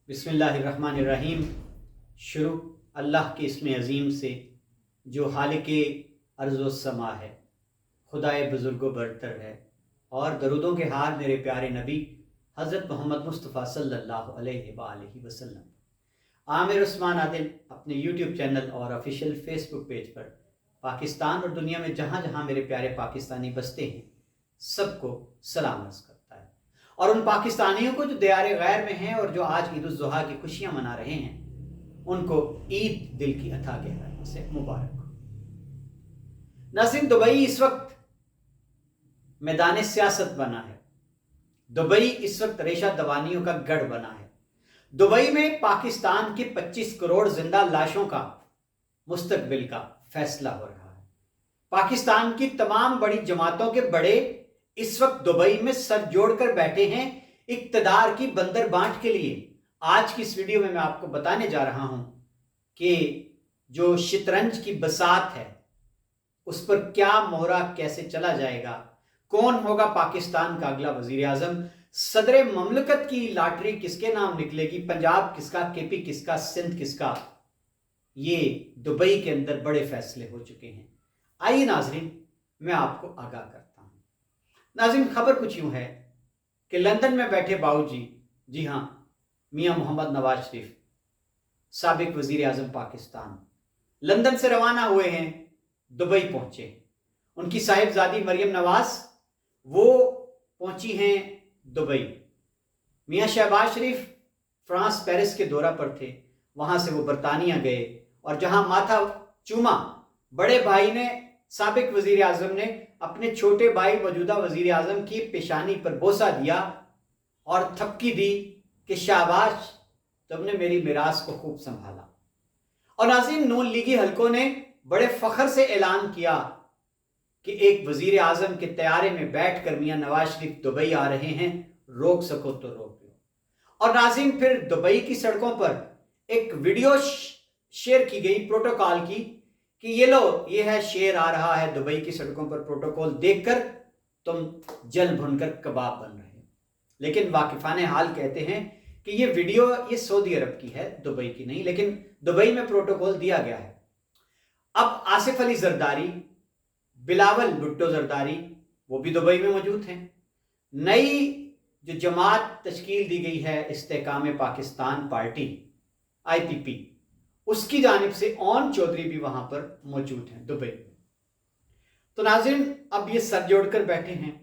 बिस्मिल्लाहिर्रहमानिर्रहीम। शुरू अल्लाह के इसम अज़ीम से जो खालिक अर्ज़ व समा है, खुदाए बुज़ुर्ग बरतर है, और दरूदों के हार मेरे प्यारे नबी हज़रत मोहम्मद मुस्तफ़ा सल्लल्लाहु अलैहि वसल्लम। आमिर उस्मान आदिल अपने यूट्यूब चैनल और ऑफिशियल फेसबुक पेज पर पाकिस्तान और दुनिया में जहाँ जहाँ मेरे प्यारे पाकिस्तानी बसते हैं सबको सलाम अर्ज़ करता है, और उन पाकिस्तानियों को जो दियारे गैर में हैं और जो आज ईद उज़ ज़ुहा की खुशियाँ मना रहे हैं उनको ईद दिल की अता गहराइयों से मुबारक हो। नाज़रीन, दुबई इस वक्त मैदान सियासत बना है। दुबई इस वक्त रेशा दवानियों का गढ़ बना है। दुबई में पाकिस्तान के 25 करोड़ जिंदा लाशों का मुस्तकबिल का फैसला हो रहा है। पाकिस्तान की तमाम बड़ी जमातों के बड़े इस वक्त दुबई में सर जोड़कर बैठे हैं इक्तदार की बंदर बांट के लिए। आज की इस वीडियो में मैं आपको बताने जा रहा हूं कि जो शतरंज की बसात है उस पर क्या मोहरा कैसे चला जाएगा, कौन होगा पाकिस्तान का अगला वजीर आजम, सदर ममलकत की लॉटरी किसके नाम निकलेगी, पंजाब किसका, केपी किसका, सिंध किसका। ये दुबई के अंदर बड़े फैसले हो चुके हैं। आइए नाजरीन, मैं आपको आगाह करता हूं। नाजरीन, खबर कुछ यूं है कि लंदन में बैठे बाबूजी, जी हां, मियां मोहम्मद नवाज शरीफ, साबिक वजीर आजम पाकिस्तान, लंदन से रवाना हुए हैं, दुबई पहुंचे। उनकी साहिबजादी मरियम नवाज वो पहुंची हैं दुबई। मियां शहबाज शरीफ फ्रांस पेरिस के दौरा पर थे, वहां से वो बरतानिया गए और जहां माथा चूमा बड़े भाई ने, साबिक वजीर आजम ने अपने छोटे भाई मौजूदा वजीर आजम की पेशानी पर बोसा दिया और थपकी दी कि शाबाश, तुमने मेरी मिरास को खूब संभाला। और नाज़रीन, नून लीगी हलकों ने बड़े फख्र से ऐलान किया कि एक वजीर आजम के तैयारे में बैठकर मियां नवाज शरीफ दुबई आ रहे हैं, रोक सको तो रोक लो। और नाज़रीन, फिर दुबई की सड़कों पर एक वीडियो शेयर की गई प्रोटोकॉल की कि ये लो, ये है शेर आ रहा है दुबई की सड़कों पर, प्रोटोकॉल देखकर तुम जल भुनकर कबाब बन रहे हो। लेकिन वाकिफाने हाल कहते हैं कि ये वीडियो ये सऊदी अरब की है, दुबई की नहीं, लेकिन दुबई में प्रोटोकॉल दिया गया है। अब आसिफ अली जरदारी, बिलावल भुट्टो जरदारी, वो भी दुबई में मौजूद हैं। नई जो जमात तश्कील दी गई है इस्तेकाम पाकिस्तान पार्टी IPP, उसकी जानिब से ओन चौधरी भी वहां पर मौजूद हैं दुबई में। तो नाज़रीन, अब ये सर जोड़कर बैठे हैं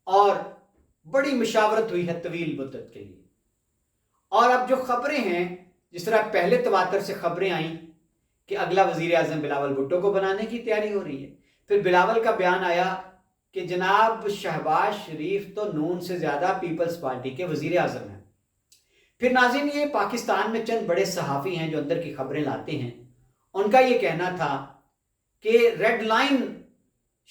और बड़ी मुशावरत हुई है तवील मुद्दत के लिए। और अब जो खबरें हैं, जिस तरह पहले तवातर से खबरें आई कि अगला वजीर आजम बिलावल भुट्टो को बनाने की तैयारी हो रही है, फिर बिलावल का बयान आया कि जनाब शहबाज शरीफ तो नून से ज्यादा पीपल्स पार्टी के वजीर आजम हैं। फिर नाज़रीन, ये पाकिस्तान में चंद बड़े सहाफ़ी हैं जो अंदर की खबरें लाते हैं, उनका ये कहना था कि रेड लाइन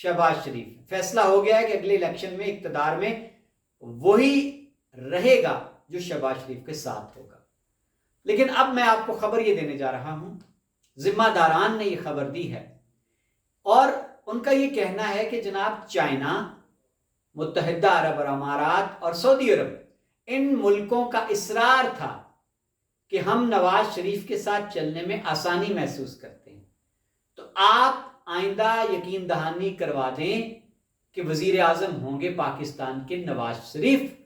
शहबाज शरीफ, फैसला हो गया है कि अगले इलेक्शन में इक़्तिदार में वही रहेगा जो शहबाज शरीफ के साथ होगा। लेकिन अब मैं आपको खबर ये देने जा रहा हूं, जिम्मेदारान ने ये खबर दी है और उनका ये कहना है कि जनाब चाइना, मुत्तहिदा अरब अमारात और सऊदी अरब, इन मुल्कों का इसरार था कि हम नवाज शरीफ के साथ चलने में आसानी महसूस करते हैं, तो आप आइंदा यकीन दहानी करवा दें कि वजीर आजम होंगे पाकिस्तान के नवाज शरीफ,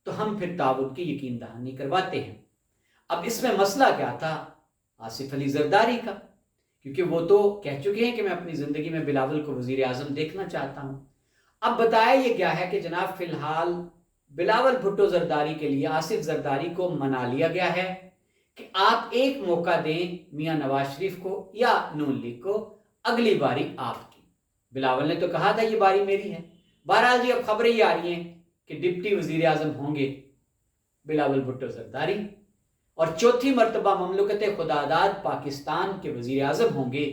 तो हम फिर ताबुत की यकीन दहानी करवाते हैं। अब इसमें मसला क्या था? आसिफ अली जरदारी का, क्योंकि वो तो कह चुके हैं कि मैं अपनी जिंदगी में बिलावल को वजीर आजम देखना चाहता हूं। अब बताया ये क्या है कि जनाब फिलहाल बिलावल भुट्टो जरदारी के लिए आसिफ जरदारी को मना लिया गया है कि आप एक मौका दें मियां नवाज शरीफ को या नून लीग को, अगली बारी आपकी। बिलावल ने तो कहा था ये बारी मेरी है। बहरहाल जी, अब खबरें ये आ रही हैं कि डिप्टी वजीर आजम होंगे बिलावल भुट्टो जरदारी और चौथी मरतबा ममलकत खुदादाद पाकिस्तान के वजीर आजम होंगे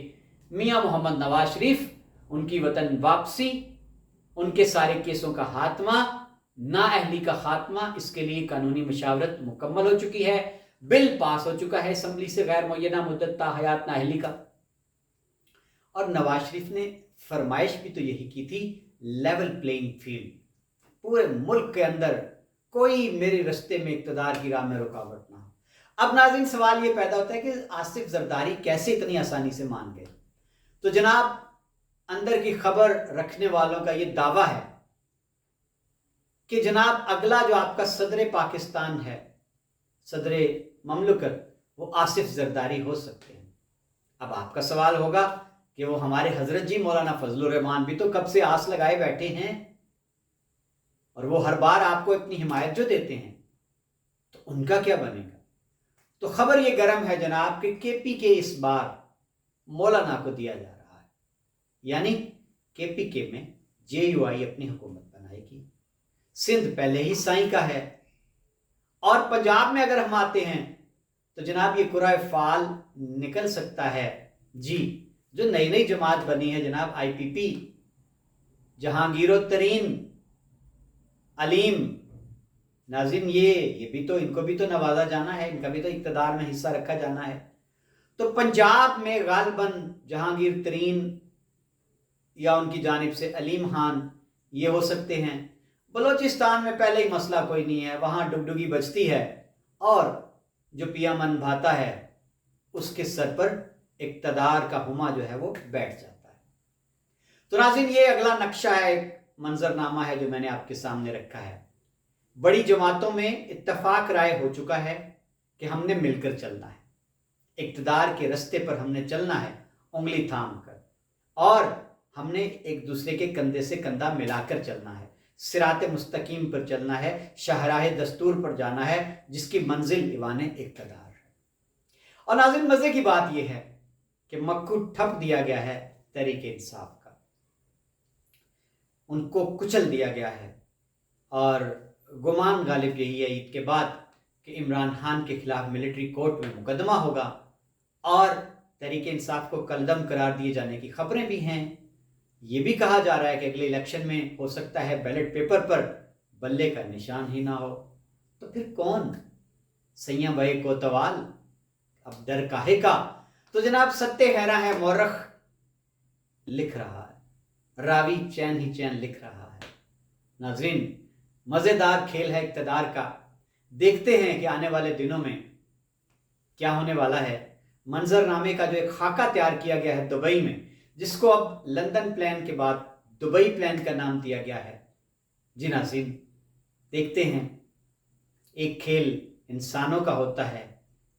मियां मोहम्मद नवाज शरीफ। उनकी वतन वापसी, उनके सारे केसों का खात्मा, नाअहली का खात्मा, इसके लिए कानूनी मशावरत मुकम्मल हो चुकी है। बिल पास हो चुका है असम्बली से गैर मुय्यना मुद्दत ता हयात नाअहली का। और नवाज शरीफ ने फरमाइश भी तो यही की थी, लेवल प्लेइंग फील्ड, पूरे मुल्क के अंदर कोई मेरे रास्ते में इक़्तिदार की राह में रुकावट ना हो। اب ناظرین سوال یہ پیدا ہوتا ہے کہ آصف زرداری کیسے اتنی آسانی سے مان گئے؟ تو جناب اندر کی خبر رکھنے والوں کا یہ دعویٰ ہے کہ جناب اگلا جو آپ کا صدر پاکستان ہے، صدر مملکت، وہ آصف زرداری ہو سکتے ہیں۔ اب آپ کا سوال ہوگا کہ وہ ہمارے حضرت جی مولانا فضل الرحمان بھی تو کب سے آس لگائے بیٹھے ہیں اور وہ ہر بار آپ کو اپنی حمایت جو دیتے ہیں، تو ان کا کیا بنے گا؟ تو خبر یہ گرم ہے جناب کہ کے پی کے اس بار مولانا کو دیا جا رہا ہے، یعنی کے پی کے میں جے یو آئی اپنی حکومت بنائے گی۔ سندھ پہلے ہی سائیں کا ہے، اور پنجاب میں اگر ہم آتے ہیں تو جناب یہ قرائے فعال نکل سکتا ہے جی، جو نئی نئی جماعت بنی ہے جناب آئی پی پی، جہانگیر الترین، علیم۔ ناظرین یہ بھی تو ان کو بھی تو نوازا جانا ہے، ان کا بھی تو اقتدار میں حصہ رکھا جانا ہے۔ تو پنجاب میں غالباً جہانگیر ترین یا ان کی جانب سے علیم خان یہ ہو سکتے ہیں۔ بلوچستان میں پہلے ہی مسئلہ کوئی نہیں ہے، وہاں ڈگڈگی بجتی ہے اور جو پی امن بھاتا ہے اس کے سر پر اقتدار کا ہما جو ہے وہ بیٹھ جاتا ہے۔ تو ناظرین یہ اگلا نقشہ ہے، ایک منظرنامہ ہے جو میں نے آپ کے سامنے رکھا ہے۔ بڑی جماعتوں میں اتفاق رائے ہو چکا ہے کہ ہم نے مل کر چلنا ہے، اقتدار کے رستے پر ہم نے چلنا ہے انگلی تھام کر، اور ہم نے ایک دوسرے کے کندھے سے کندھا ملا کر چلنا ہے، صراط مستقیم پر چلنا ہے، شاہراہ دستور پر جانا ہے جس کی منزل ایوان اقتدار ہے۔ اور ناظرین مزے کی بات یہ ہے کہ مکھو ٹھپ دیا گیا ہے تحریک انصاف کا، ان کو کچل دیا گیا ہے، اور گمان غالب یہی ہے عید کے بعد کہ عمران خان کے خلاف ملٹری کورٹ میں مقدمہ ہوگا، اور تحریک انصاف کو کلدم قرار دیے جانے کی خبریں بھی ہیں۔ یہ بھی کہا جا رہا ہے کہ اگلے الیکشن میں ہو سکتا ہے بیلٹ پیپر پر بلے کا نشان ہی نہ ہو۔ تو پھر کون سیاں بھائی کوتوال، اب در کاہے کا؟ تو جناب ستے حیران ہے، مورخ لکھ رہا ہے، راوی چین ہی چین لکھ رہا ہے۔ ناظرین مزیدار کھیل ہے اقتدار کا، دیکھتے ہیں کہ آنے والے دنوں میں کیا ہونے والا ہے۔ منظر نامے کا جو ایک خاکہ تیار کیا گیا ہے دبئی میں، جس کو اب لندن پلان کے بعد دبئی پلان کا نام دیا گیا ہے، جی ناظرین دیکھتے ہیں۔ ایک کھیل انسانوں کا ہوتا ہے،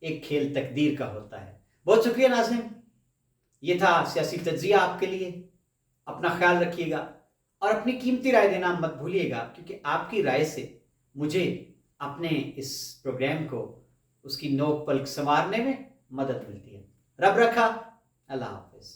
ایک کھیل تقدیر کا ہوتا ہے۔ بہت شکریہ ناظرین، یہ تھا سیاسی تجزیہ آپ کے لیے۔ اپنا خیال رکھیے گا اور اپنی قیمتی رائے دینا مت بھولیے گا، کیونکہ آپ کی رائے سے مجھے اپنے اس پروگرام کو اس کی نوک پلک سنوارنے میں مدد ملتی ہے۔ رب رکھا، اللہ حافظ۔